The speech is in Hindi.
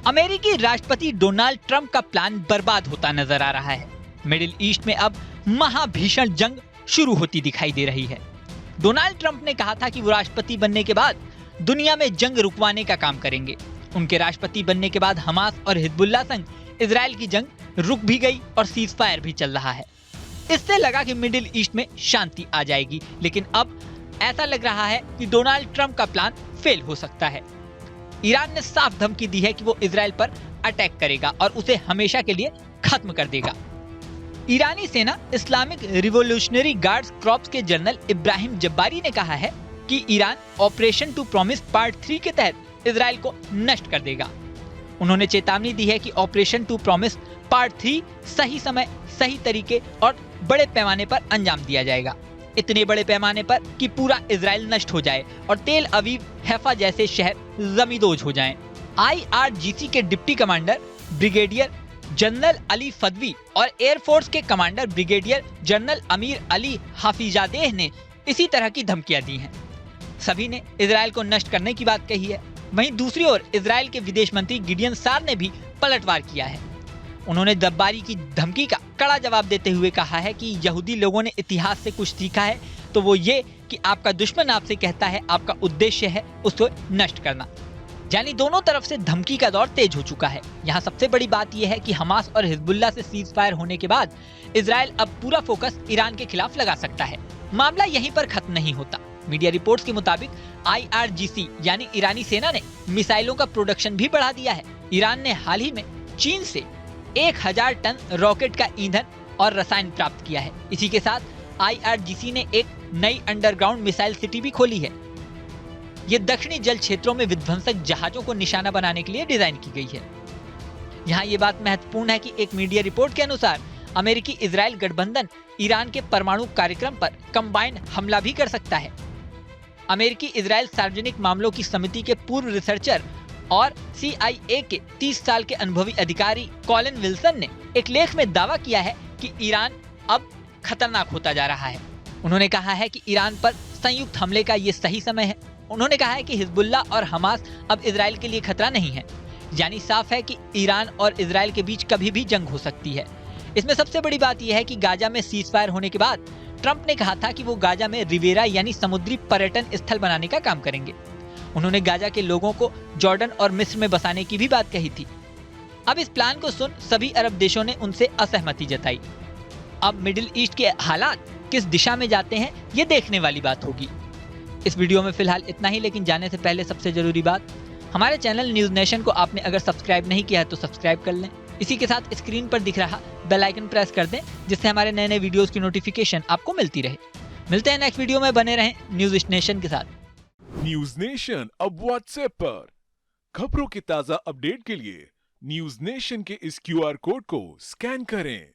अमेरिकी राष्ट्रपति डोनाल्ड ट्रंप का प्लान बर्बाद होता नजर आ रहा है। मिडिल ईस्ट में अब महाभीषण जंग शुरू होती दिखाई दे रही है। डोनाल्ड ट्रंप ने कहा था कि वो राष्ट्रपति बनने के बाद दुनिया में जंग रुकवाने का काम करेंगे। उनके राष्ट्रपति बनने के बाद हमास और हिजबुल्लाह संग इजराइल की जंग रुक भी गई और सीज फायर भी चल रहा है। इससे लगा कि मिडिल ईस्ट में शांति आ जाएगी, लेकिन अब ऐसा लग रहा है कि डोनाल्ड ट्रंप का प्लान फेल हो सकता है। ईरान ने साफ धमकी दी है कि वो इजराइल पर अटैक करेगा और उसे हमेशा के लिए खत्म कर देगा। ईरानी सेना इस्लामिक रिवोल्यूशनरी गार्ड्स कॉर्प्स के जनरल इब्राहिम जब्बारी ने कहा है कि Iran operation true promise part 3 के तहत इजराइल को नष्ट कर देगा। उन्होंने चेतावनी दी है कि ऑपरेशन टू प्रॉमिस पार्ट 3 सही समय, सही तरीके और बड़े पैमाने पर अंजाम दिया जाएगा। इतने बड़े पैमाने पर कि पूरा इजराइल नष्ट हो जाए और तेल अवीव, हैफा जैसे शहर जमींदोज हो जाएं। IRGC के deputy commander brigadier general Ali Fadavi और एयरफोर्स के commander brigadier general Amir Ali हाफिजादेह ने इसी तरह की धमकियां दी हैं। सभी ने इजराइल को नष्ट करने की बात कही है। वहीं दूसरी ओर इजराइल के विदेश मंत्री गिडियन सार ने भी पलटवार किया है। उन्होंने जब्बारी की धमकी का कड़ा जवाब देते हुए कहा है कि यहूदी लोगों ने इतिहास से कुछ सीखा है तो वो ये कि आपका दुश्मन आपसे कहता है आपका उद्देश्य है उसको नष्ट करना। यानी दोनों तरफ से धमकी का दौर तेज हो चुका है। यहाँ सबसे बड़ी बात यह है कि हमास और हिजबुल्लाह से सीज फायर होने के बाद इजराइल अब पूरा फोकस ईरान के खिलाफ लगा सकता है। मामला यहीं पर खत्म नहीं होता। मीडिया रिपोर्ट्स के मुताबिक IRGC यानी ईरानी सेना ने मिसाइलों का प्रोडक्शन भी बढ़ा दिया है। ईरान ने हाल ही में चीन से 1000 टन रॉकेट का ईंधन और रसायन प्राप्त किया है। इसी के साथ IRGC ने एक नई अंडरग्राउंड मिसाइल सिटी भी खोली है। ये दक्षिणी जल क्षेत्रों में विध्वंसक जहाजों को निशाना बनाने के लिए डिजाइन की गई है। यहाँ ये बात महत्वपूर्ण है कि एक मीडिया रिपोर्ट के अनुसार अमेरिकी इजराइल गठबंधन ईरान के परमाणु कार्यक्रम पर कंबाइंड हमला भी कर सकता है। अमेरिकी इजराइल सार्वजनिक मामलों की समिति के पूर्व रिसर्चर और CIA के 30 साल के अनुभवी अधिकारी कॉलिन विल्सन ने एक लेख में दावा किया है कि ईरान अब खतरनाक होता जा रहा है। उन्होंने कहा है कि ईरान पर संयुक्त हमले का ये सही समय है। उन्होंने कहा है कि हिजबुल्लाह और हमास अब इजराइल के लिए खतरा नहीं है। यानी साफ है कि ईरान और इजराइल के बीच कभी भी जंग हो सकती है। इसमें सबसे बड़ी बात यह है कि गाजा में सीज फायर होने के बाद ट्रंप ने कहा था कि वो गाजा में रिवेरा यानी समुद्री पर्यटन स्थल बनाने का काम करेंगे। उन्होंने गाजा के लोगों को जॉर्डन और मिस्र में बसाने की भी बात कही थी। अब इस प्लान को सुन सभी अरब देशों ने उनसे असहमति जताई। अब मिडिल ईस्ट के हालात किस दिशा में जाते हैं ये देखने वाली बात होगी। इस वीडियो में फिलहाल इतना ही, लेकिन जाने से पहले सबसे जरूरी बात, हमारे चैनल न्यूज नेशन को आपने अगर सब्सक्राइब नहीं किया है तो सब्सक्राइब कर लें। इसी के साथ स्क्रीन पर दिख रहा बेल आइकन प्रेस कर दें जिससे हमारे नए नए वीडियोस की नोटिफिकेशन आपको मिलती रहे। मिलते हैं नेक्स्ट वीडियो में, बने रहें न्यूज नेशन के साथ। न्यूज नेशन अब व्हाट्सएप पर खबरों के ताजा अपडेट के लिए न्यूज नेशन के इस QR कोड को स्कैन करें।